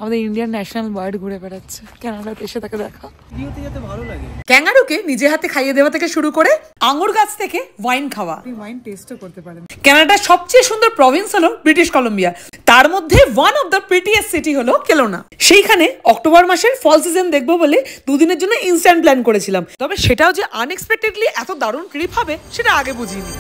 আমাদের Indian national bird ঘুরে বেড়াচ্ছে। ক্যানাডাতে এসে তাকে দেখা। ভালো লাগে। ক্যাঙ্গারুকে নিজে হাতে খাইয়ে দেওয়া থেকে শুরু করে আঙুর গাছ থেকে ওয়াইন খাওয়া, ওয়াইন টেস্টও করতে পারেন। ক্যানাডার সবচেয়ে সুন্দর প্রভিন্স হলো ব্রিটিশ কলম্বিয়া, তার মধ্যে one of the prettiest city হলো কেলোনা। সেইখানে অক্টোবর মাসের ফল সিজন দেখবো বলে দুদিনের জন্য ইনস্ট্যান্ট প্ল্যান করেছিলাম, তবে সেটাও যে আনএক্সপেক্টেডলি এত দারুণ ট্রিপ হবে সেটা আগে বুঝিনি।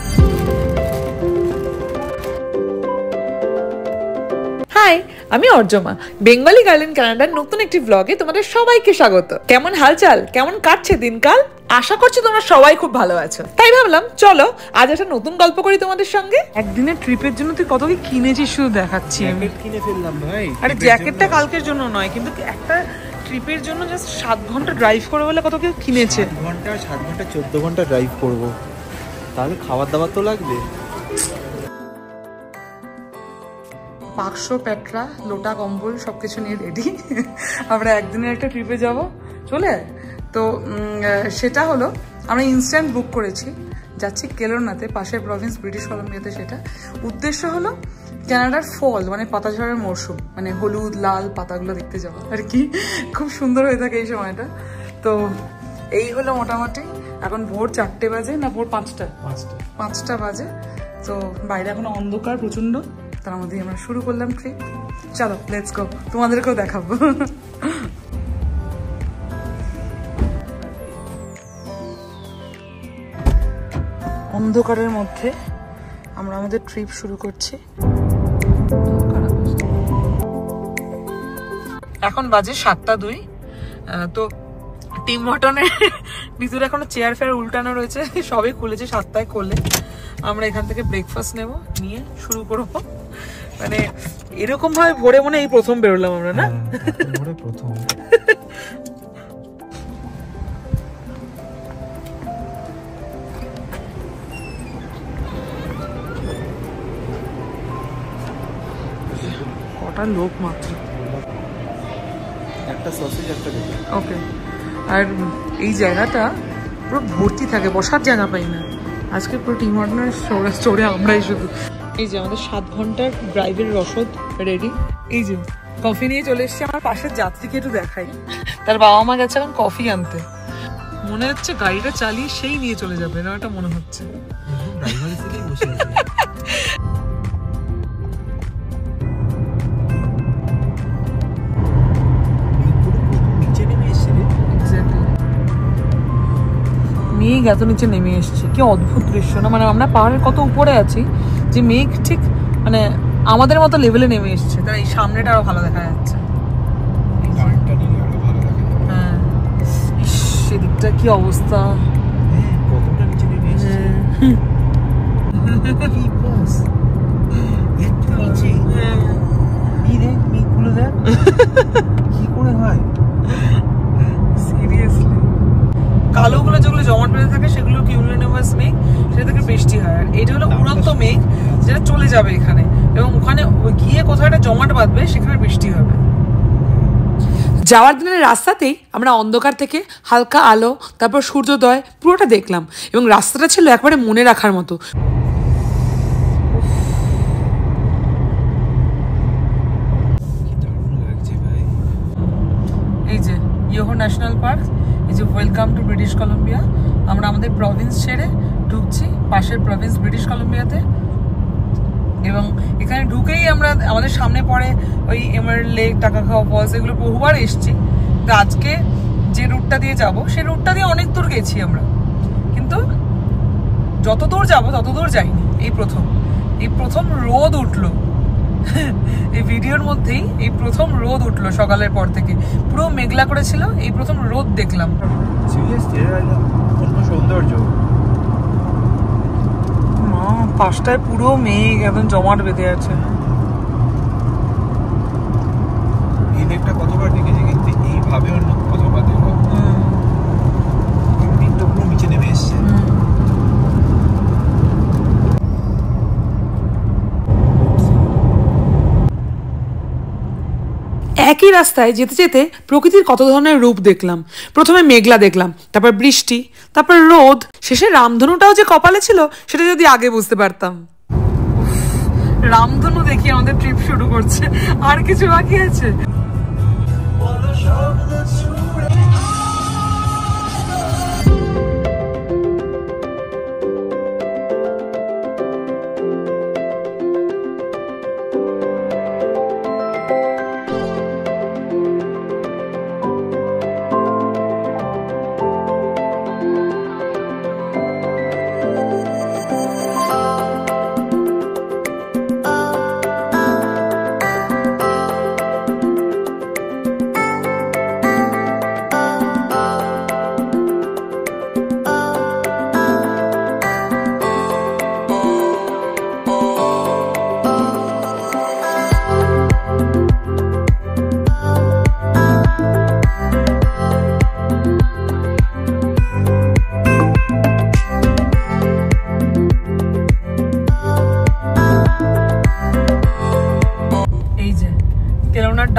হাই, আমি অর্জমা, বেঙ্গলি গার্ল ইন কানাডার নতুন একটি ব্লগে তোমাদের সবাইকে স্বাগত। কেমন হালচাল, কেমন কাটছে দিনকাল? আশা করছি তোমরা সবাই খুব ভালো আছো। তাই ভাবলাম চলো আজ একটা নতুন গল্প করি তোমাদের সঙ্গে। একদিনের ট্রিপের জন্য তুই কত কি কিনেছিস শুধু দেখাচ্ছি। আমি কিনে ফেললাম ভাই। আরে জ্যাকেটটা কালকের জন্য নয়, কিন্তু একটা ট্রিপের জন্য জাস্ট 7 ঘন্টা ড্রাইভ করে বলে কত কেউ কিনেছে। 7 ঘন্টা 14 ঘন্টা ড্রাইভ করব, তাহলে খাবার দাবার তো লাগবে। বাক্স, প্যাটরা, লোটা, কম্বল সবকিছু নিয়ে রেডি। আমরা একদিনের একটা ট্রিপে যাব। চলে তো সেটা হলো আমরা ইনস্ট্যান্ট বুক করেছি, যাচ্ছি কেলোনাতে, পাশের প্রভিন্স ব্রিটিশ কলম্বিয়াতে। সেটা উদ্দেশ্য হলো ক্যানাডার ফল মানে পাতাঝড়ের মরশুম, মানে হলুদ লাল পাতাগুলো দেখতে যাবো আর কি। খুব সুন্দর হয়ে থাকে এই সময়টা। তো এই হলো মোটামুটি। এখন ভোর 4টে বাজে, না ভোর 5টা বাজে। তো বাইরে এখন অন্ধকার প্রচন্ড, তার মধ্যে আমরা শুরু করলাম ট্রিপ। চলো লেটস গো, তোমাদেরকেও দেখাবো। অন্ধকারের মধ্যে আমরা আমাদের ট্রিপ শুরু করছি। এখন বাজে 7:02। তো টিম হটনের ভিতরে এখনো চেয়ার ফেয়ার উল্টানো রয়েছে, সবই খুলেছে, 7টায় খোলে। আমরা এখান থেকে ব্রেকফাস্ট নেব, নিয়ে শুরু করবো। মানে এরকম ভাবে ভোরে মনে এই প্রথম বেরোলাম আমরা, না? ভোরে প্রথম। কটা লোক মাত্র, একটা সসেজ একটা দেখি। ওকে। আর এই জায়গাটা পুরো ভর্তি থাকে, বসার জায়গা পাই না। আজকে পুরো টিম হটনের চড়ে আমরাই শুধু। এই যে আমাদের 7 ঘন্টার ড্রাইভের রসদ রেডি। এই যে কফি নিয়ে চলে এসেছি। আমার পাশের যাত্রীকে একটু দেখাই, তার বাবা মা গেছে এখন কফি আনতে। মনে হচ্ছে গাড়িটা চালিয়ে সেই নিয়ে চলে যাবে, না এটা মনে হচ্ছে। মেঘ এত নিচে নেমে এসছে, কি অদ্ভুত দৃশ্য না? মানে আমরা পাহাড়ের কত উপরে আছি যে মেঘ ঠিক মানে আমাদের মতো লেভেলে নেমে এসছে, তাই এই সামনেটা আরো ভালো দেখা যাচ্ছে। হ্যাঁ, সেদিকটা কি অবস্থা, কতটা নিচে নেমে এসছে। কি করে হয় সিরিয়াসলি? কালোগুলো যেগুলো জমাট বেঁধে থাকে সেগুলো কিউমুলোনিমাস মেঘ, সেটা থেকে বৃষ্টি হয়। আর এটা হলো উড়ন্ত মেঘ, যেটা চলে যাবে এখানে, এবং ওখানে গিয়ে কোথাও একটা জমাট বাঁধবে, সেখানে বৃষ্টি হবে। যাওয়ার দিনের রাস্তাতেই আমরা অন্ধকার থেকে হালকা আলো, তারপর সূর্যোদয় পুরোটা দেখলাম, এবং রাস্তাটা ছিল একবারে মনে রাখার মতো। এই যে ইয়োহো ন্যাশনাল পার্ক, এই যে ওয়েলকাম টু ব্রিটিশ কলম্বিয়া। আমরা আমাদের প্রভিন্স ছেড়ে ঢুকছি পাশের প্রভিন্স ব্রিটিশ কলম্বিয়াতে, এবং এখানে ঢুকেই আমরা আমাদের সামনে পড়ে ওই এমারেল্ড লেক, টাকা খাওয়া ফলস, এগুলো বহুবার এসছি। তো আজকে যে রুটটা দিয়ে যাব সেই রুটটা দিয়ে অনেক দূর গেছি আমরা, কিন্তু যত দূর যাবো তত দূর যাইনি। এই প্রথম রোদ উঠলো এই ভিডিওর মধ্যেই, এই প্রথম রোদ উঠলো সকালের পর থেকে। পুরো মেঘলা করেছিল, এই প্রথম রোদ দেখলাম। সৌন্দর্য 5টায় পুরো মেঘ একদম জমাট বেঁধে আছে। এই মেঘটা কতবার দেখেছি, কিন্তু এইভাবে অন্য কতবার দেখো। মেঘটা পুরো নিচে নেমে এসছে। একই রাস্তায় যেতে যেতে প্রকৃতির কত ধরনের রূপ দেখলাম। প্রথমে মেঘলা দেখলাম, তারপর বৃষ্টি, তারপর রোদ, শেষে রামধনুটাও যে কপালে ছিল সেটা যদি আগে বুঝতে পারতাম। রামধনু দেখি আমাদের ট্রিপ শুরু করছে, আর কিছু বাকি আছে?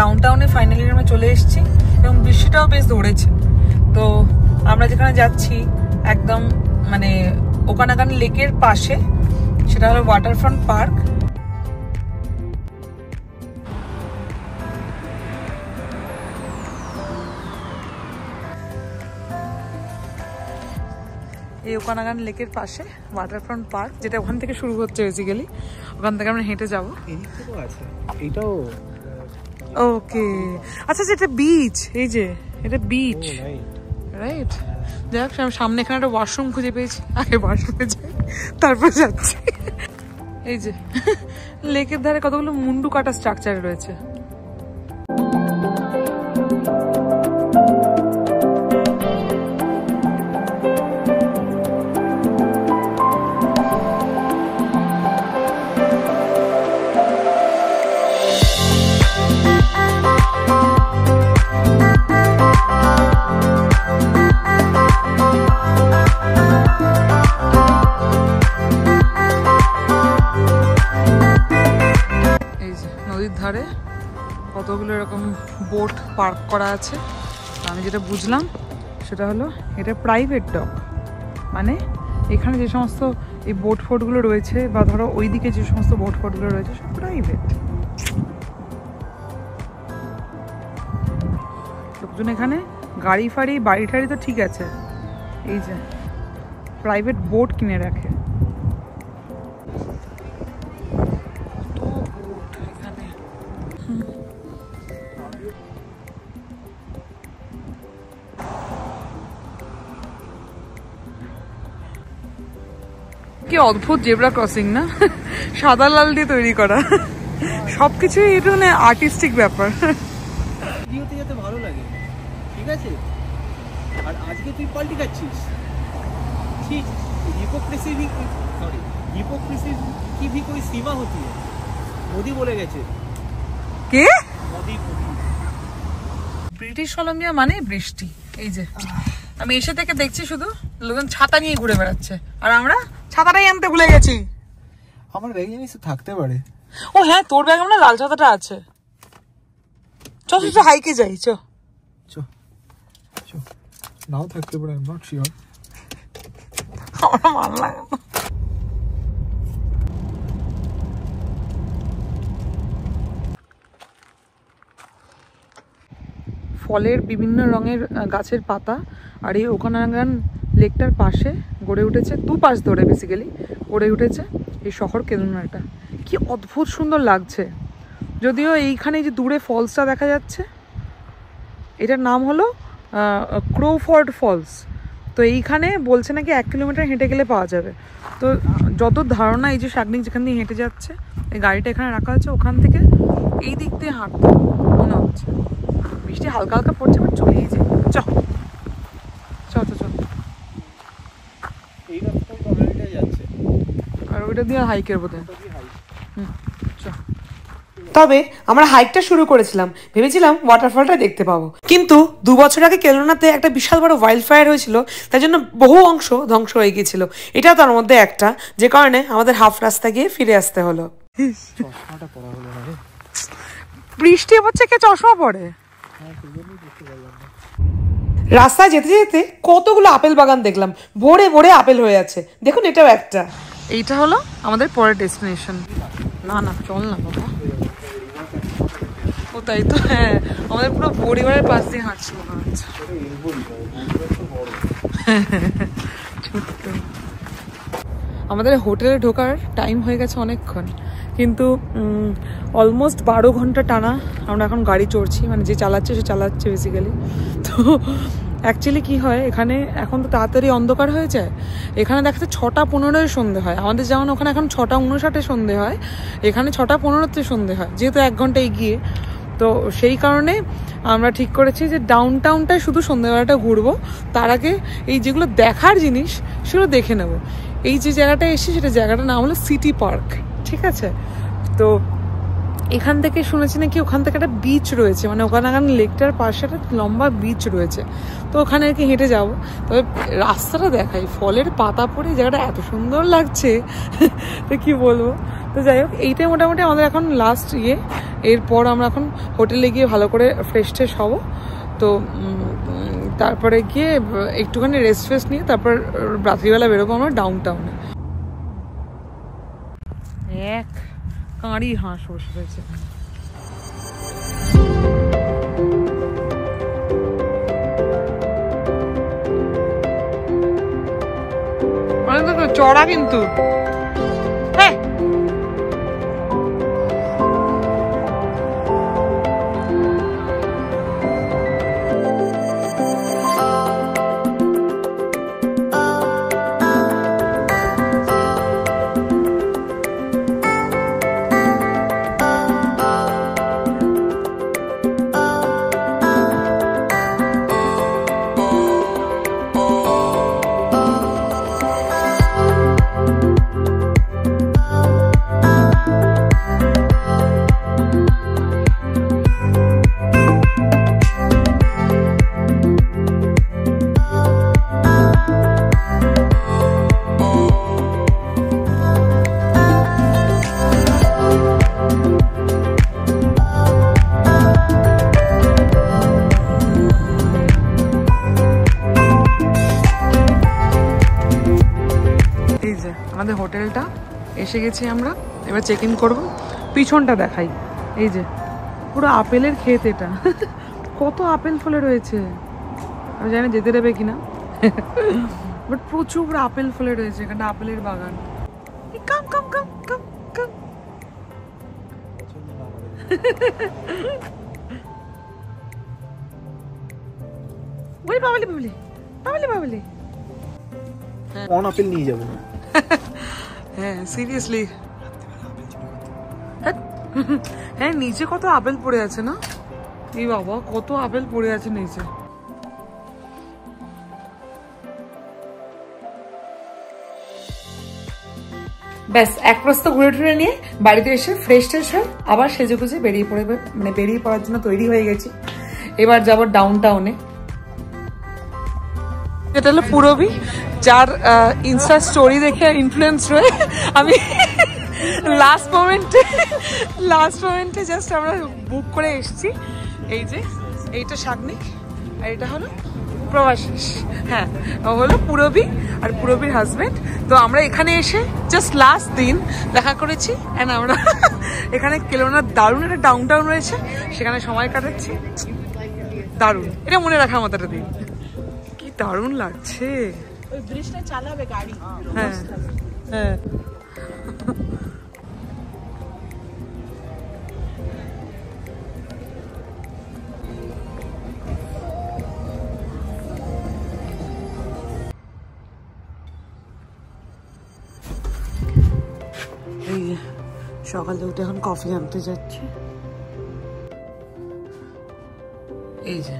ডাউনটাউনে ফাইনালি আমরা চলে এসেছি এবং বৃষ্টিটাও বেশ ধরেছে। তো আমরা যেখানে যাচ্ছি একদম মানে ওকানাগান লেকের পাশে, সেটা হলো ওয়াটারফ্রন্ট পার্ক। এই ওকানাগান লেকের পাশে ওয়াটারফ্রন্ট পার্ক, যেটা ওখান থেকে শুরু হচ্ছে বেসিক্যালি। ওখান থেকে আমরা হেঁটে যাবো। এটাও ওকে, আচ্ছা এটা বিচ, এই যে এটা বিচ, রাইট? যাই হোক, সামনে এখানে একটা ওয়াশরুম খুঁজে পেয়েছি, আগে ওয়াশরুমে যাই তারপর যাচ্ছি। এই যে লেকের ধারে কতগুলো মুন্ডু কাটা স্ট্রাকচার রয়েছে। ধারে কতগুলো এরকম বোট পার্ক করা আছে। আমি যেটা বুঝলাম সেটা হলো এটা প্রাইভেট ডক, মানে এখানে যে সমস্ত এই বোট ফোটগুলো রয়েছে বা ধরো ওইদিকে যে সমস্ত বোট ফোটগুলো রয়েছে সব প্রাইভেট। লোকজন এখানে গাড়ি ফাড়ি বাড়ি টাড়ি তো ঠিক আছে, এই যে প্রাইভেট বোট কিনে রাখে। কি অদ্ভুত জেব্রা ক্রসিং না, সাদা লাল দিয়ে তৈরি করা, সবকিছুই একটু মানে আর্টিস্টিক ব্যাপার। ভিডিওতে যেতে ভালো লাগে, ঠিক আছে? আর আজকে তুই পাল্টি খাচ্ছিস, ঠিক? হিপোক্রেসি কি भी कोई सीमा होती है, মোদি বলে গেছে। কে? মোদি। ব্রিটিশ কলম্বিয়া মানে বৃষ্টি। এই যে আমি এসে থেকে দেখছি শুধু লোকজন ছাতা নিয়ে ঘুরে বেড়াচ্ছে, আর আমরা ছাতাটাই আনতে ভুলে গেছি। আমার ব্যাগে জিনিস থাকতে পারে। ও হ্যাঁ, তোর ব্যাগে না লাল ছাতাটা আছে। চল একটু হাইকে যাই, চ নাও থাকতে পারে, আই এম নট শিওর। আমার ভালো লাগে না। ফলের বিভিন্ন রঙের গাছের পাতা, আর এই ওকানাগান লেকটার পাশে গড়ে উঠেছে, দুপাশ ধরে বেসিক্যালি গড়ে উঠেছে এই শহর কেলুনাটা। কি অদ্ভুত সুন্দর লাগছে। যদিও এইখানে যে দূরে ফলসটা দেখা যাচ্ছে, এটার নাম হলো ক্রোফোর্ড ফলস। তো এইখানে বলছে নাকি 1 কিলোমিটার হেঁটে গেলে পাওয়া যাবে। তো যত ধারণা, এই যে শাগনিক যেখান দিয়ে হেঁটে যাচ্ছে, এই গাড়িটা এখানে রাখা আছে, ওখান থেকে এই দিক দিয়ে হাঁটতে মনে হচ্ছে। বৃষ্টি হালকা হালকা পড়ছে, বাট চলেই যায়। চ এই রাস্তায় অলরেডি যাচ্ছে, আর ওইটা দিয়ে হাইকের বোধহয়। তবে আমরা হাইকটা শুরু করেছিলাম, ভেবেছিলাম ওয়াটারফলটা দেখতে পাবো, কিন্তু 2 বছর আগে কেলনাতে একটা বিশাল বড় ওয়াইল্ড ফায়ার হয়েছিল, তাই জন্য বহু অংশ ধ্বংস হয়ে গিয়েছিল। এটাও তার মধ্যে একটা, যে কারণে আমাদের হাফ রাস্তা গিয়ে ফিরে আসতে হলো। বৃষ্টি হচ্ছে, কে চশমা পরে? রাস্তায় যেতে যেতে কতগুলো আপেল বাগান দেখলাম, ভরে ভরে আপেল হয়ে আছে। দেখুন, এটাও একটা। এইটা হলো আমাদের পরের ডেস্টিনেশন। না চল না বাবা, তাই তো, হ্যাঁ আমাদের পুরো পরিবারের পাশ দিয়ে হাঁটছি মনে হচ্ছে। ছোট্ট আমাদের হোটেলে ঢোকার টাইম হয়ে গেছে অনেকক্ষণ, কিন্তু অলমোস্ট 12 ঘন্টা টানা আমরা এখন গাড়ি চড়ছি, মানে যে চালাচ্ছে সে চালাচ্ছে বেসিক্যালি। তো অ্যাকচুয়ালি কী হয় এখানে এখন তো তাড়াতাড়ি অন্ধকার হয়ে যায়, এখানে দেখাচ্ছে 6:15 সন্ধে হয়, আমাদের যেমন ওখানে এখন 6:59 সন্ধে হয়, এখানে 6:15 সন্ধে হয়, যেহেতু 1 ঘন্টা এগিয়ে। তো সেই কারণে আমরা ঠিক করেছি যে ডাউন টাউনটায় শুধু সন্ধ্যেবেলাটা ঘুরবো, তার আগে এই যেগুলো দেখার জিনিস সেগুলো দেখে নেব। এই যে জায়গাটা এসেছি সেটা জায়গাটার নাম হলো সিটি পার্ক, ঠিক আছে? তো এখান থেকে শুনেছি নাকি ওখান থেকে একটা বিচ রয়েছে, মানে ওখানে লেকটার পাশে একটা লম্বা বিচ রয়েছে, তো ওখানে আর কি হেঁটে যাবো। তবে রাস্তাটা দেখাই, ফলের পাতা পড়ে জায়গাটা এত সুন্দর লাগছে তো কি বলবো। তো যাই হোক, এইটাই মোটামুটি আমাদের এখন লাস্ট ইয়ে। এরপর আমরা এখন হোটেলে গিয়ে ভালো করে ফ্রেশ ট্রেশ হবো, তো তারপরে গিয়ে একটুখানি রেস্ট ফেস্ট নিয়ে তারপর রাত্রিবেলা বেরোবো আমরা ডাউন টাউনে। এক কাঁড়ি হাঁস বসে রয়েছে। চড়া কিন্তু হ্যাঁ আমাদের হোটেলটা এসে গেছি আমরা, এবার চেক ইন করবো। পিছনটা দেখাই, এই যে পুরো আপেলের ক্ষেত, এটা কত আপেল ফলে রয়েছে, আমি জানি যেতে দেবে কিনা, বাট প্রচুর আপেল ফলে রয়েছে এখানটা, আপেলের বাগান। কাম কাম কাম কাম কাম বলি বাবলি বাবলি বাবলি বাবলি কোন আপেল নিয়ে যাবো? হ্যাঁ সিরিয়াসলি, হ্যাঁ নিচে কত আপেল পড়ে আছে না, এই বাবা কত আপেল পড়ে আছে নিচে। ব্যাস এক প্রস্ত ঘুরে টুরে নিয়ে বাড়িতে এসে ফ্রেশ ট্রেশ হয়ে আবার সেজে গুজে বেরিয়ে পড়ার জন্য তৈরি হয়ে গেছি। এবার যাবো ডাউন টাউনে। এটা হলো পুরবী, যার ইনস্টা স্টোরি দেখে ইনফ্লুয়েন্স হয়ে আমি লাস্ট মোমেন্টে জাস্ট আমরা বুক করে এসেছি। এই যে এইটা শাগনিক আর এটা হলো প্রভাশিস, হ্যাঁ ও হলো পুরবী আর পুরবীর হাজবেন্ড। তো আমরা এখানে এসে জাস্ট লাস্ট দিন দেখা করেছি, অ্যান্ড আমরা এখানে কেলোনার দারুণ একটা ডাউন টাউন রয়েছে, সেখানে সময় কাটাচ্ছি। দারুণ, এটা মনে রাখার মতো একটা দিন, কি দারুণ লাগছে। ওই ব্রিজটা চালাবে গাড়ি, হ্যাঁ হ্যাঁ এই সকালে উঠে এখন কফি আনতে যাচ্ছি। এই যে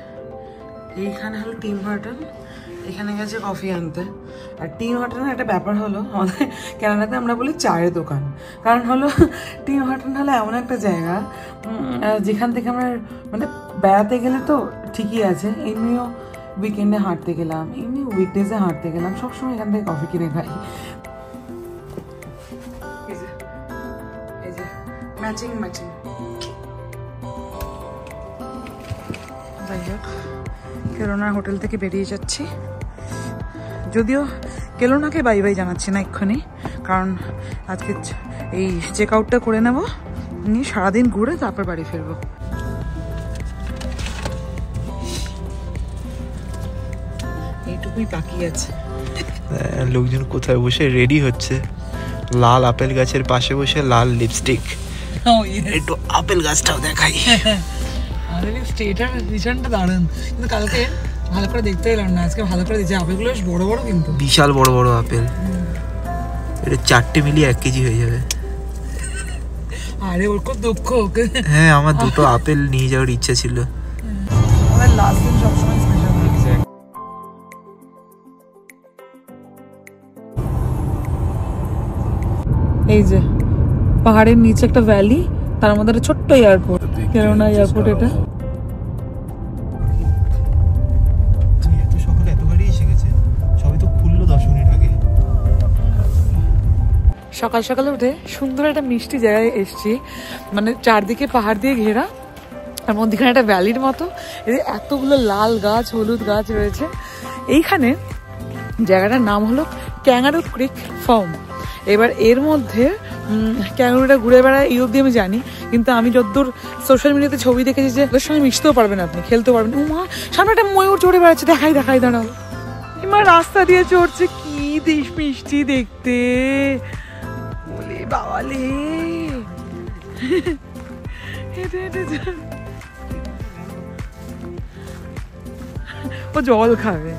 এইখানে হলো টিম হার্টন, এখানে গেছে কফি আনতে। আর টিম হার্টনের একটা ব্যাপার হলো, আমাদের কেনাডাতে আমরা বলি চায়ের দোকান, কারণ হলো টিম হার্টন হলো এমন একটা জায়গা যেখান থেকে আমরা মানে বেড়াতে গেলে তো ঠিকই আছে, এমনিও উইকেন্ডে হাঁটতে গেলাম, এমনি উইকডেজে হাঁটতে গেলাম, সবসময় এখান থেকে কফি কিনে খাই। Matching matching. যাই হোক, কেলোনার হোটেল থেকে বেরিয়ে যাচ্ছি, যদিও কেলোনাকে বাই বাই জানাচ্ছি না এক্ষুনি, কারণ আজকে এই চেক আউটটা করে নেবো, নিয়ে সারাদিন ঘুরে তারপর বাড়ি ফিরবো। এইটুকুই বাকি আছে। লোকজন কোথায় বসে রেডি হচ্ছে, লাল আপেল গাছের পাশে বসে লাল লিপস্টিক। একটু আপেল গাছটাও দেখাই। আমাদের স্টেটার ভিশনটা দারুণ, কিন্তু কালকে ভালো করে দেখতে এলাম না, আজকে ভালো করে দিয়েছে। আপেলগুলো বেশ বড় বড়, কিন্তু বিশাল বড় বড় আপেল। এটা 4টে মিলিয়ে 1 কেজি হয়ে যাবে। আরে ওর খুব দুঃখ। হ্যাঁ, আমার 2টো আপেল নিয়ে যাওয়ার ইচ্ছা ছিল। আমাদের লাস্ট দিন সবসময় স্পেশাল। এই যে পাহাড়ের নিচে একটা ভ্যালি, তার মধ্যে একটা ছোট্ট এয়ারপোর্ট, কেননা এয়ারপোর্ট এটা। এত সকালে এত গাড়ি এসে গেছে, সবই তো খুললো 10 মিনিট আগে। সকাল সকালে উঠে সুন্দর একটা মিষ্টি জায়গায় এসছি, মানে চারদিকে পাহাড় দিয়ে ঘেরা, আর মধ্যখানে একটা ভ্যালির মতো। এদের এতগুলো লাল গাছ, হলুদ গাছ রয়েছে। এইখানে জায়গাটার নাম হলো ক্যাঙ্গারু ক্রিক ফার্ম। এবার এর মধ্যে ক্যাঙ্গারুটা ঘুরে বেড়ায় এই অবধি আমি জানি, কিন্তু আমি যতদূর সোশ্যাল মিডিয়াতে ছবি দেখেছি যে ওদের সঙ্গে মিশতেও পারবেন, আপনি খেলতেও পারবেন। উমা, সামনে একটা ময়ূর চড়ে বেড়াচ্ছে, দেখাই দাঁড়াও। এবার রাস্তা দিয়ে চড়ছে, কি দেশ মিষ্টি দেখতে, বলে বাবালে। ও জল খাবে।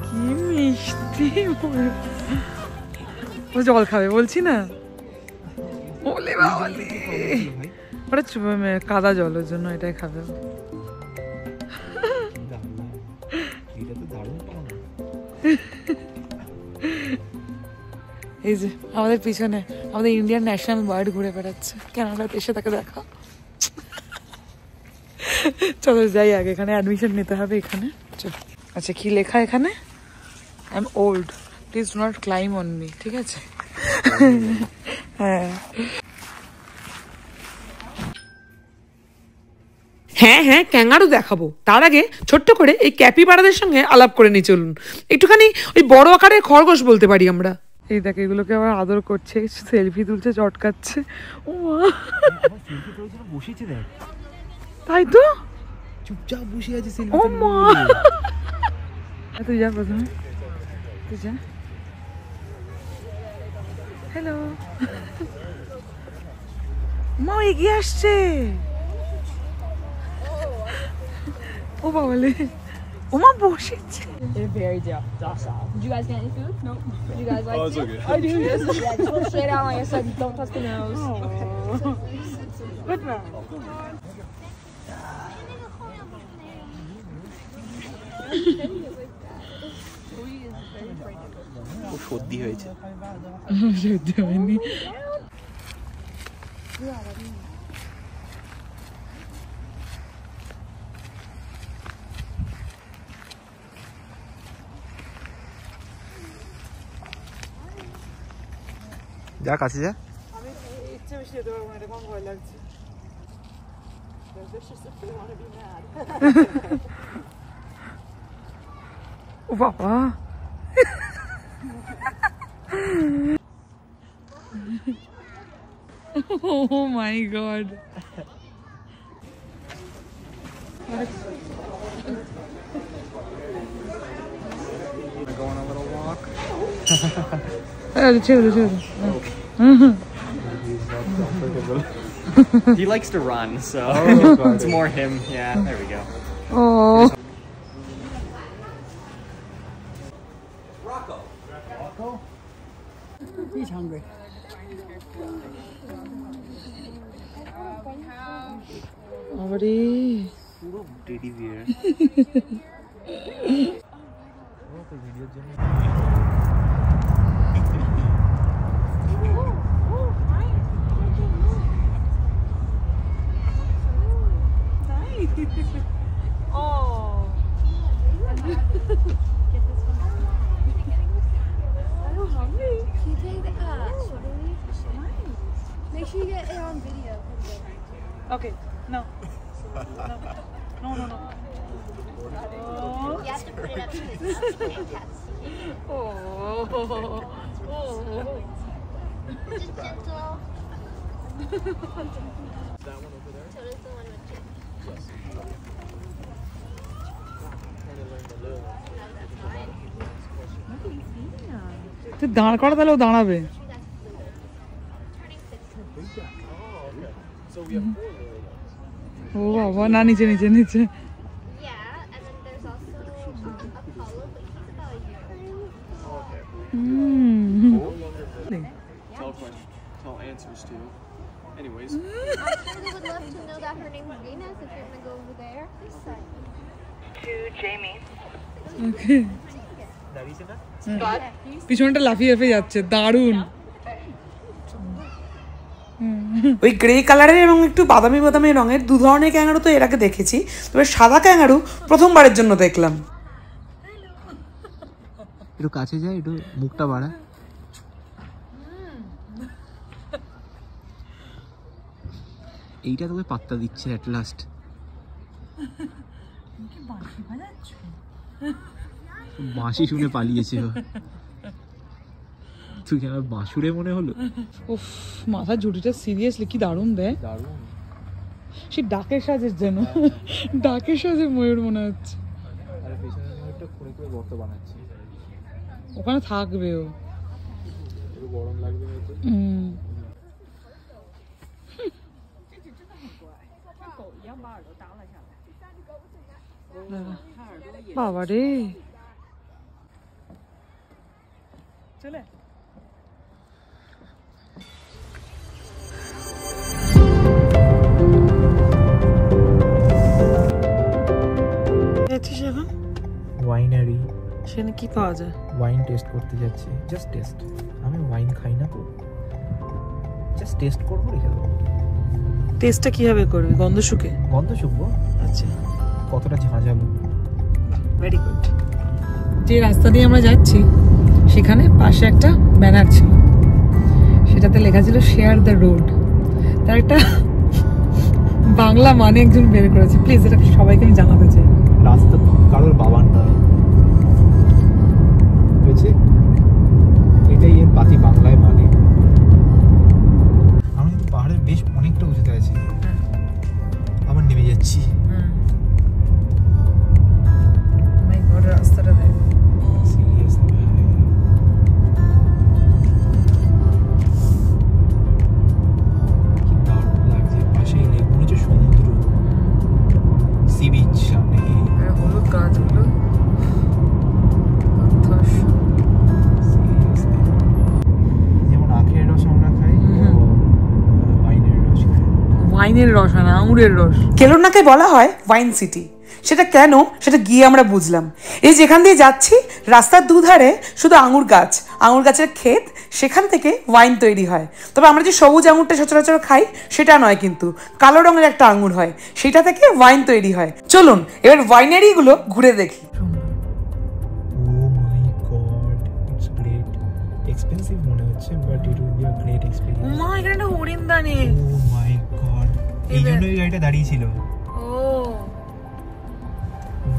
কি মিষ্টি, ও জল খাবে বলছি না, বলে বাবালে। ওটা কাদা জলের জন্য এটাই খাবে। এই যে আমাদের পিছনে আমাদের ইন্ডিয়ান ন্যাশনাল বার্ড ঘুরে বেড়াচ্ছে, ক্যানাডার এসে তাকে দেখা। চলো যাই আগে, এখানে অ্যাডমিশন নিতে হবে এখানে। আচ্ছা, কি লেখা এখানে? I am old, please do not claim on me. ঠিক আছে, হ্যাঁ হ্যাঁ হ্যাঁ, ক্যাঙ্গারু দেখাবো। তার আগে ছোট্ট করে এই ক্যাপিবারাদের সঙ্গে আলাপ করে নিয়ে চলুন। একটুখানি ওই বড় আকারের খরগোশ বলতে পারি আমরা। এই দেখ, এগুলোকে আবার আদর করছে, সেলফি তুলছে, চটকাচ্ছে। ও বসেছে দেখ, তাই তো চুপচাপ বসে আছে। ও মা, তুই যা প্রথমে, তুই যা। হ্যালো মা, এগিয়ে আসছে। ও বাবালে, ও মা বসেছে। They're very docile. Did you guys get any food? No. Did you guys like it? Okay. I do. Yes. Yeah, just go straight out. Like I said, don't touch the nose. Okay. Good man. ও সর্দি হয়েছে। সর্দি হয়নি। যা কাছে যা। আমি ইচ্ছে বেশি যেতে পারবো না, এটা আমার ভয় লাগছে। ও বাবা, oh my god. Go on a little walk. He likes to run, so it's more him. Yeah, there we go. Oh. Rocco? He's hungry. Already. পুরো teddy bear. Make sure you get it on video. Okay, no. No. You have to put it up to his mouth. Oh. Just gentle. That one over there? So does the one with chips. তুই দাঁড় করা তাহলে ও দাঁড়াবে। ও বাবা, না নিচে নিচে নিচে। Yeah, and then there's also Apollo, but he's about a year. Tell answers to. Anyways. I really would love to know that her name is Venus if you're gonna go over there. ওকে, পিছনটা লাফিয়ে লাফিয়ে যাচ্ছে, দারুণ। ওই grey কালারের এবং একটু বাদামি বাদামি রঙের দু ধরনের ক্যাঙ্গারু তো এর আগে দেখেছি, তবে সাদা ক্যাঙ্গারু প্রথমবারের জন্য দেখলাম। একটু কাছে যায়, একটু মুখটা বাড়া। এইটা তোকে পাত্তা দিচ্ছে অ্যাট লাস্ট। বাঁশি শুনে পালিয়েছে। তুই কেন বাঁশুরে মনে হলো? উফ, মাথার ঝুঁটিটা সিরিয়াসলি কি দারুণ দেয়। দারুণ। সে ডাকের সাজের যেন, ডাকের সাজের ময়ূর মনে হচ্ছে। আর পেছনে একটা খুঁড়ে খুঁড়ে গর্ত বানাচ্ছে। ওখানে থাকবে ও, একটু গরম লাগবে হয়তো। বাবা রে, চলে যাচ্ছিস এখন ওয়াইনারি। সেখানে কি পাওয়া যায়? ওয়াইন টেস্ট করতে যাচ্ছি, জাস্ট টেস্ট। আমি ওয়াইন খাই না তো, জাস্ট টেস্ট করবো, রেখে দেবো। টেস্টটা কিভাবে করবে? গন্ধ শুকে? গন্ধ শুকবো। আচ্ছা, কতটা ঝাঁঝালো। Very good. যে রাস্তা দিয়ে আমরা যাচ্ছি সেখানে পাশে একটা ব্যানার ছিল, সেটাতে লেখা ছিল শেয়ার দ্য রোড। তার একটা বাংলা মানে একজন বের করেছে, প্লিজ এটা সবাইকে আমি জানাতে চাই। রাস্তা কারোর বাবার নয়, হয়েছে এটাই এর পাতি বাংলায় মানে। আমি কিন্তু পাহাড়ের বেশ অনেকটা উঁচুতে আছি, আবার নেমে যাচ্ছি। রাস্তাটা দেখ, সিরিয়াসলি কি দারুণ লাগছে। পাশেই লেক, মনে হচ্ছে সমুদ্র, সি বিচ সামনে। হলুদ গাছগুলো যেমন আখের রস আমরা খাই, ওয়াইনের রস খাই। ওয়াইনের রস না, আঙুরের রস। কেলোনাকে বলা হয় ওয়াইন সিটি। সেটা কেন, সেটা গিয়ে আমরা বুঝলাম। এই যেখান দিয়ে যাচ্ছি রাস্তার দুধারে শুধু আঙুর গাছ, আঙুর গাছের ক্ষেত, সেখান থেকে ওয়াইন তৈরি হয়। তবে আমরা যে সবুজ আঙুরটা সচরাচর খাই সেটা নয়, কিন্তু কালো রঙের একটা আঙুর হয়, সেটা থেকে ওয়াইন তৈরি হয়। চলুন এবার ওয়াইনারিগুলো ঘুরে দেখি। Oh my god, it's great. Expensive মনে হচ্ছে, but it will be a great experience. মা, এখানে একটা হরিণদানি। Oh my god, এই জন্যই গাড়িটা দাঁড়িয়ে ছিল। ও,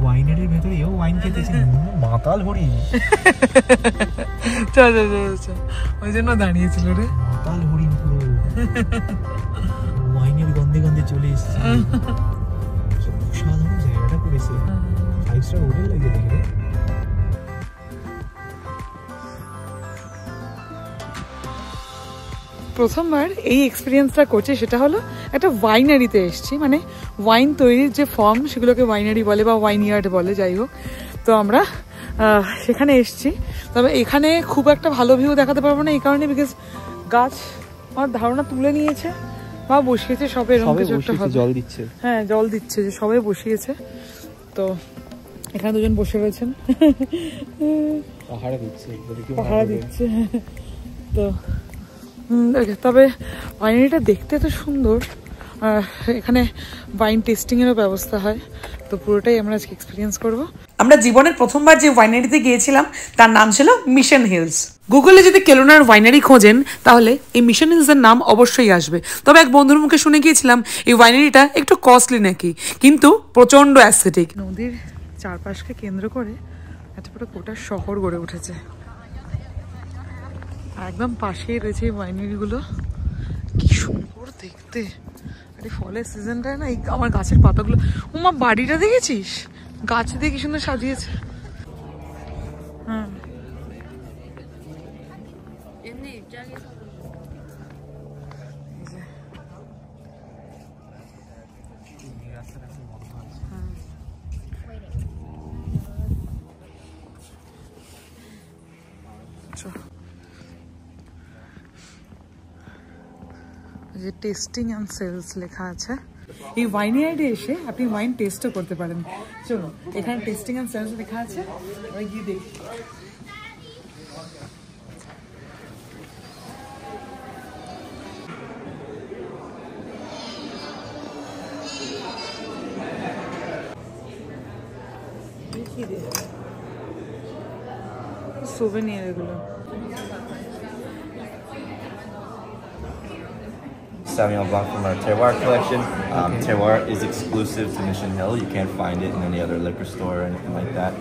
ওয়াইনারির ভেতরে এও ওয়াইন খেতেছে। মাতাল হরিণ, চল চল চল চল, ওই জন্য দাঁড়িয়েছিল রে। মাতাল হরিণ পুরো ওয়াইনের গন্ধে গন্ধে চলে এসেছে। সাধারণ জায়গাটা করেছে, 5 স্টার হোটেল লাগে দেখে। প্রথমবার এই এক্সপিরিয়েন্সটা করছি, সেটা হলো একটা ওয়াইনারিতে এসেছি। মানে ওয়াইন তৈরির যে ফর্ম, সেগুলোকে ওয়াইনারি বলে বা ওয়াইন ইয়ার্ড বলে, যাই হোক। তো আমরা সেখানে এসেছি। তবে এখানে খুব একটা ভালো ভিউ দেখাতে পারবো না, এই কারণে বিকজ গাছ আমার ধারণা তুলে নিয়েছে বা বসিয়েছে সবে, এরকম কিছু একটা হবে। জল দিচ্ছে, হ্যাঁ জল দিচ্ছে, যে সবাই বসিয়েছে। তো এখানে দুজন বসে রয়েছেন, পাহাড়া দিচ্ছে, পাহাড়া দিচ্ছে। তো তবে ওয়াইনারিটা দেখতে এত সুন্দর, এখানে ওয়াইন টেস্টিংয়েরও ব্যবস্থা হয়। তো পুরোটাই আমরা আজকে এক্সপিরিয়েন্স করব। আমরা জীবনের প্রথমবার যে ওয়াইনারিতে গিয়েছিলাম তার নাম ছিল মিশন হিলস। গুগলে যদি কেলোনার ওয়াইনারি খোঁজেন তাহলে এই মিশন হিলসের নাম অবশ্যই আসবে। তবে এক বন্ধুর মুখে শুনে গিয়েছিলাম এই ওয়াইনারিটা একটু কস্টলি নাকি, কিন্তু প্রচণ্ড অ্যাস্থেটিক। নদীর চারপাশকে কেন্দ্র করে একটা পুরো গোটা শহর গড়ে উঠেছে, একদম পাশেই রয়েছে এই ওয়াইনারিগুলো। কি সুন্দর দেখতে। আরে ফলের সিজনটায় না, এই আমার গাছের পাতাগুলো, ওমা বাড়িটা দেখেছিস, গাছ দিয়ে কি সুন্দর সাজিয়েছে। হ্যাঁ যে টেস্টিং অ্যান্ড সেলস লেখা আছে। এই ওয়াইনিয়ার্ডে এসে আপনি ওয়াইন টেস্টও করতে পারেন। চলো এখানে টেস্টিং অ্যান্ড সেলস লেখা আছে, ওই গিয়ে দেখি। সোভেনিয়ার এগুলো। Sauvignon Blanc from our Terroir collection. Terroir is exclusive to Mission Hill. You can't find it in any other liquor store or anything like that.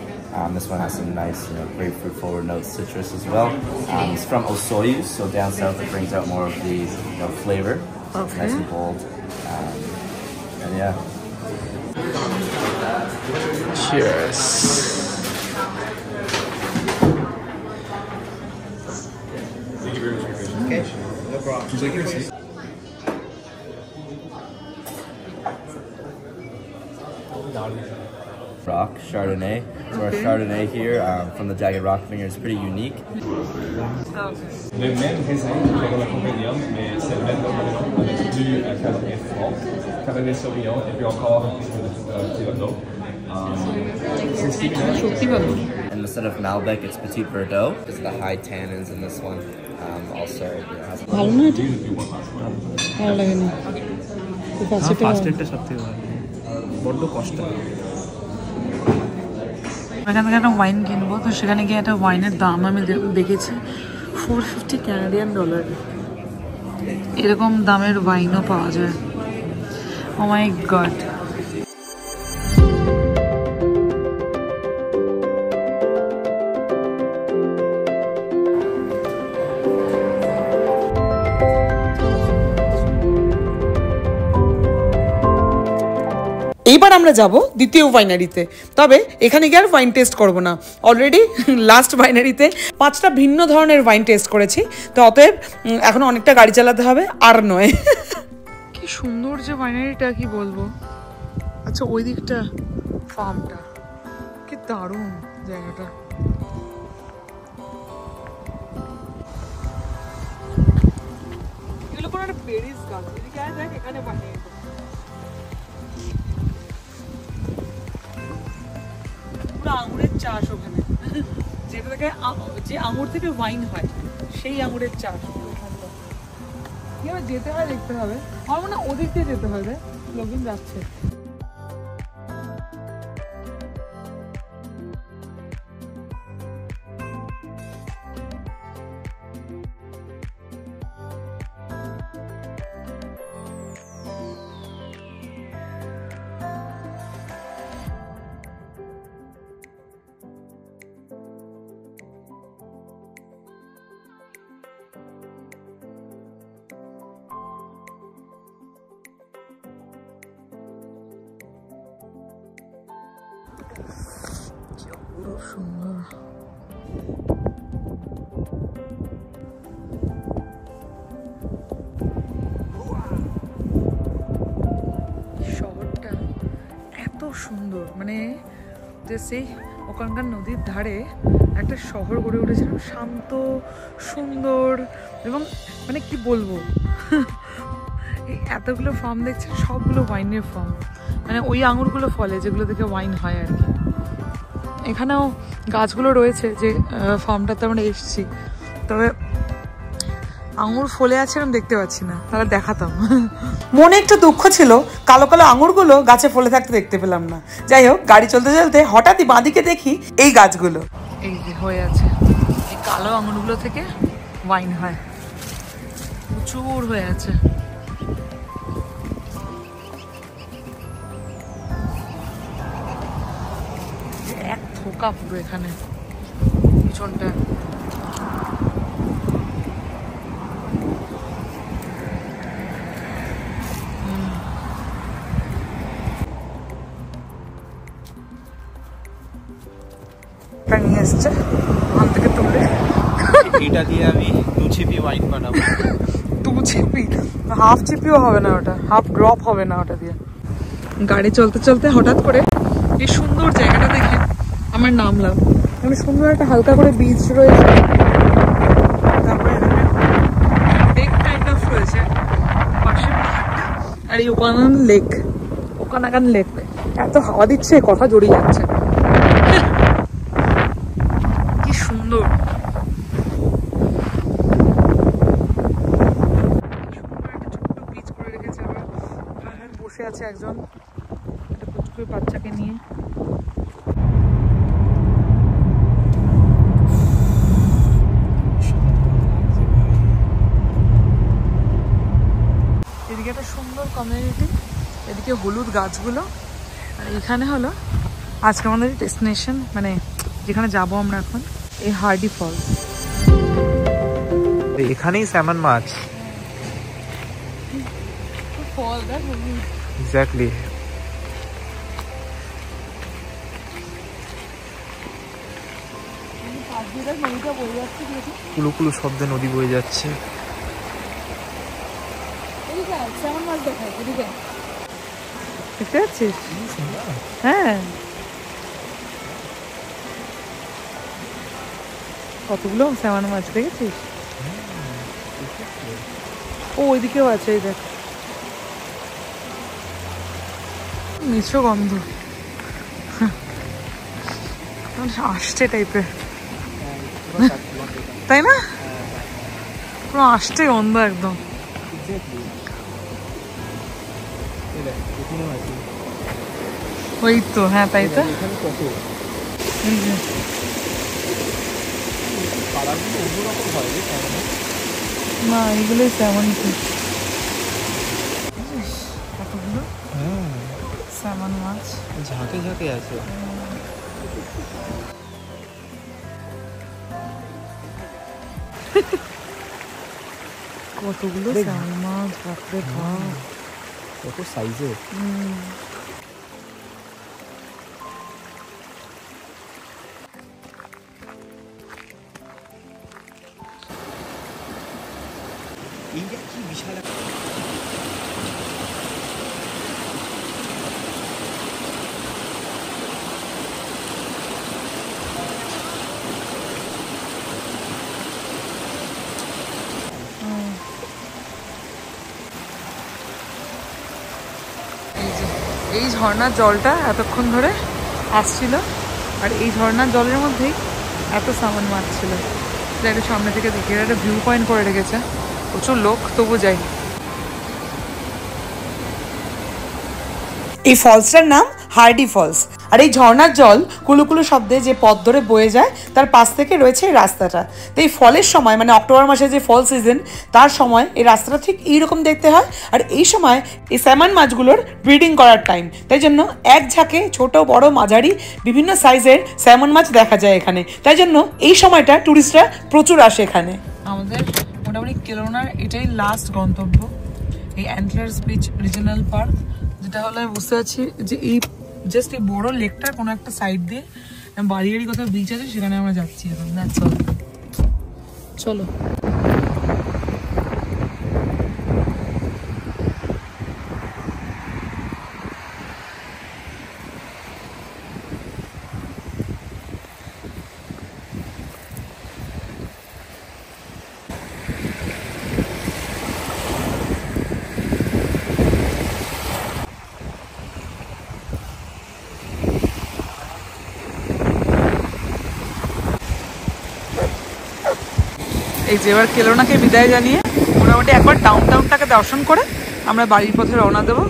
This one has some nice, grapefruit forward notes, citrus as well. It's from Osoyoos, so down south it brings out more of the flavor. Okay. Nice and bold. And yeah. Cheers. Okay, no problem. Take your seat. Rock Chardonnay. So our Chardonnay here from the Jagged Rock Vineyard is pretty unique. Le même raisin pour la Compagnon, mais c'est le même avec du Cabernet Franc, Cabernet Sauvignon et puis encore un petit peu de Thibodeau. And instead of Malbec, it's Petit Verdot because of the high tannins in this one. Also, has ভালো না এটা? ভালো লাগে না। First এডটা সবথেকে ভালো, বড্ড কষ্ট। এখান থেকে একটা ওয়াইন কিনবো, তো সেখানে গিয়ে একটা ওয়াইনের দাম আমি দেখেছি $450 Canadian। এরকম দামের ওয়াইনও পাওয়া যায়। ও মাই গড। এইবার আমরা যাব দ্বিতীয় ওয়াইনারিতে। তবে এখানে গিয়ে আর ওয়াইন টেস্ট করব না, অলরেডি লাস্ট ওয়াইনারিতে 5টা ভিন্ন ধরনের ওয়াইন টেস্ট করেছি, তো অতএব এখন অনেকটা গাড়ি চালাতে হবে, আর নয়। কি সুন্দর যে ওয়াইনারিটা, কি বলবো। আচ্ছা ওই দিকটা ফার্মটা, কি দারুণ জায়গাটা। এগুলো কোনো একটা বেরিজ গাছ, এদিকে আয় দেখ, এখানে বানিয়ে আঙুরের চাষ ওখানে, যেটা থেকে যে আঙুর থেকে ওয়াইন হয় সেই আঙুরের চাষ। কিভাবে যেতে হয় দেখতে হবে, আমার মনে হয় ওদিক দিয়ে যেতে হবে, লোকজন যাচ্ছে। খুব সুন্দর। শহরটা এত সুন্দর, মানে যে সেই ওখানকার নদীর ধারে একটা শহর গড়ে উঠেছিল, শান্ত সুন্দর, এবং মানে কি বলবো, এই এতগুলো ফার্ম দেখছেন, সবগুলো ওয়াইনের ফার্ম, মানে ওই আঙুরগুলো ফলে যেগুলো থেকে ওয়াইন হয় আর কি। এখানেও গাছগুলো রয়েছে যে ফার্মটাতে আমরা এসেছি, তবে আঙুর ফলে আছে আমি দেখতে পাচ্ছি না, তাহলে দেখাতাম। মনে একটু দুঃখ ছিল, কালো কালো আঙুরগুলো গাছে ফলে থাকতে দেখতে পেলাম না। যাই হোক, গাড়ি চলতে চলতে হঠাৎই বাঁদিকে দেখি এই গাছগুলো, এই যে হয়ে আছে, এই কালো আঙুরগুলো থেকে ওয়াইন হয়, প্রচুর হয়ে আছে। এক থোকা পুরো এখানে পিছনটা। একটা নিয়ে এসছে ওখান থেকে তুলে। এটা দিয়ে আমি 2 চিপি ওয়াইন বানাবো। 2 চিপি? হাফ চিপিও হবে না ওটা, হাফ ড্রপ হবে না ওটা দিয়ে। গাড়ি চলতে চলতে হঠাৎ করে এই সুন্দর জায়গাটা দেখে আমার নামলাম। মানে সুন্দর একটা হালকা করে বিচ রয়েছে, তারপরে লেক টাইপ অফ রয়েছে পাশে পাহাড়টা, আর এই ওকানাগান লেক। এত হাওয়া দিচ্ছে কথা জড়িয়ে যাচ্ছে, কি সুন্দর। বসে আছে একজন একটা কুচকুচে বাচ্চাকে নিয়ে। এদিকে একটা সুন্দর কমিউনিটি, এদিকে হলুদ গাছগুলো, আর এখানে হলো আজকে আমাদের ডেস্টিনেশন, মানে যেখানে যাব আমরা এখন, এই হার্ডি ফলস। এখানেই স্যামন মাছ। এক্স্যাক্টলি। কুলু কুলু শব্দে নদী বয়ে যাচ্ছে। দেখতে পাচ্ছিস? হ্যাঁ, কতগুলো স্যামন মাছ দেখেছিস? ও ওইদিকেও আছে, এই দেখ, মিশ্র গন্ধ আসছে টাইপের, তাই না? পুরো আসছে গন্ধ একদম। ওই তো, হ্যাঁ তাই তো। না এগুলোই স্যামন ফিশ, কতগুলো স্যামন মাছ ঝাঁকে ঝাঁকে আছে। কতগুলো স্যামন মাছ, বাপরে বাপ, কত সাইজের। এইটা কি বিশাল। এই ঝর্ণার জলটা এতক্ষণ ধরে আসছিল, আর এই ঝর্ণার জলের মধ্যেই এত স্যামন মাছ ছিল। একটু সামনে থেকে দেখি, একটা ভিউ পয়েন্ট করে রেখেছে, প্রচুর লোক, তবু যাই। এই ফলসটার নাম হার্ডি ফলস, আর এই ঝর্ণার জল কুলুকুলু শব্দে যে পথ ধরে বয়ে যায় তার পাশ থেকে রয়েছে এই রাস্তাটা। তো এই ফলের সময়, মানে অক্টোবর মাসে যে ফল সিজন, তার সময় এই রাস্তাটা ঠিক এইরকম দেখতে হয়। আর এই সময় এই স্যামন মাছগুলোর ব্রিডিং করার টাইম, তাই জন্য এক ঝাঁকে ছোট বড় মাঝারি বিভিন্ন সাইজের স্যামন মাছ দেখা যায় এখানে। তাই জন্য এই সময়টা টুরিস্টরা প্রচুর আসে এখানে। আমাদের মোটামুটি কেলোনার এটাই লাস্ট গন্তব্য, এই অ্যান্টলার্স বিচ রিজিওনাল পার্ক, যেটা হলো আমি বুঝতে পারছি যে এই জাস্ট এই বড় লেকটা কোনো একটা সাইড দিয়ে বাড়িয়ারি কোথাও বিচ আছে, সেখানে আমরা যাচ্ছি এখন। দ্যাটস অল, চলো। এই যে এবার কেলোনাকে বিদায় জানিয়ে মোটামুটি একবার ডাউনটাউনটাকে দর্শন করে আমরা বাড়ির পথে রওনা দেবো।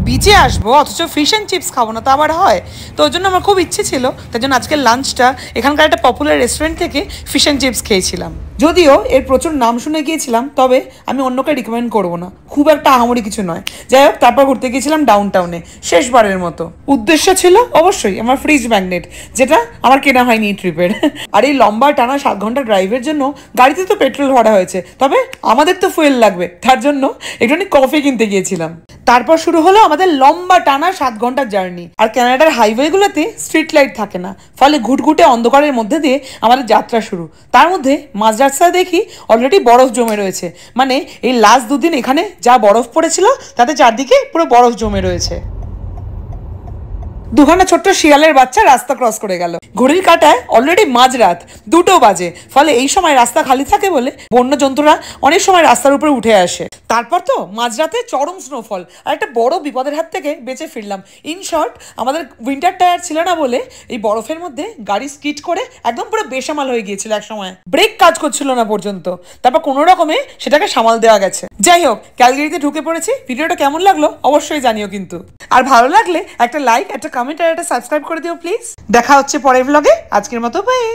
বিচ বিচে আসবো অথচ ফিশ অ্যান্ড চিপস খাবো না, তা আবার হয়? তো ওই জন্য আমার খুব ইচ্ছে ছিল, তাই জন্য আজকের লাঞ্চটা এখানকার একটা পপুলার রেস্টুরেন্ট থেকে ফিশ অ্যান্ড চিপস খেয়েছিলাম। যদিও এর প্রচুর নাম শুনে গিয়েছিলাম, তবে আমি অন্যকে রিকমেন্ড করবো না, খুব একটা আহামরি কিছু নয়। যাই হোক, তারপর ঘুরতে গিয়েছিলাম ডাউন টাউনে শেষবারের মতো। উদ্দেশ্য ছিল অবশ্যই আমার ফ্রিজ ম্যাগনেট, যেটা আমার কেনা হয়নি এই ট্রিপের। আর এই লম্বা টানা 7 ঘন্টা ড্রাইভের জন্য গাড়িতে তো পেট্রোল ভরা হয়েছে, তবে আমাদের তো ফুয়েল লাগবে, তার জন্য একটুখানি কফি কিনতে গিয়েছিলাম। তারপর শুরু হলো আমাদের লম্বা টানা 7 ঘন্টার জার্নি। আর কানাডার হাইওয়েগুলোতে স্ট্রিট লাইট থাকে না, ফলে ঘুটঘুটে অন্ধকারের মধ্যে দিয়ে আমাদের যাত্রা শুরু। তার মধ্যে মাঝ রাস্তায় দেখি অলরেডি বরফ জমে রয়েছে, মানে এই লাস্ট 2 দিন এখানে যা বরফ পড়েছিল তাতে চারদিকে পুরো বরফ জমে রয়েছে। দুখানা ছোট্ট শিয়ালের বাচ্চা রাস্তা ক্রস করে গেল। ঘড়ির কাঁটায় অলরেডি মাঝরাত 2টো বাজে, ফলে এই সময় রাস্তা খালি থাকে বলে বন্য জন্তুরা অনেক সময় রাস্তার উপরে উঠে আসে। তারপর তো মাঝরাতে চরম স্নোফল, আর একটা বড় বিপদের হাত থেকে বেঁচে ফিরলাম। ইন শর্ট, আমাদের উইন্টার টায়ার ছিল না বলে এই বরফের মধ্যে গাড়ি স্কিড করে একদম পুরো বেসামাল হয়ে গিয়েছিল এক সময়, ব্রেক কাজ করছিল না পর্যন্ত। তারপর কোনো রকমে সেটাকে সামাল দেওয়া গেছে। যাই হোক, ক্যালগারিতে ঢুকে পড়েছি। ভিডিওটা কেমন লাগলো অবশ্যই জানিও কিন্তু, আর ভালো লাগলে একটা লাইক, একটা কমেন্ট আর একটা সাবস্ক্রাইব করে দিও প্লিজ। দেখা হচ্ছে পরের ব্লগে, আজকের মতো বাই।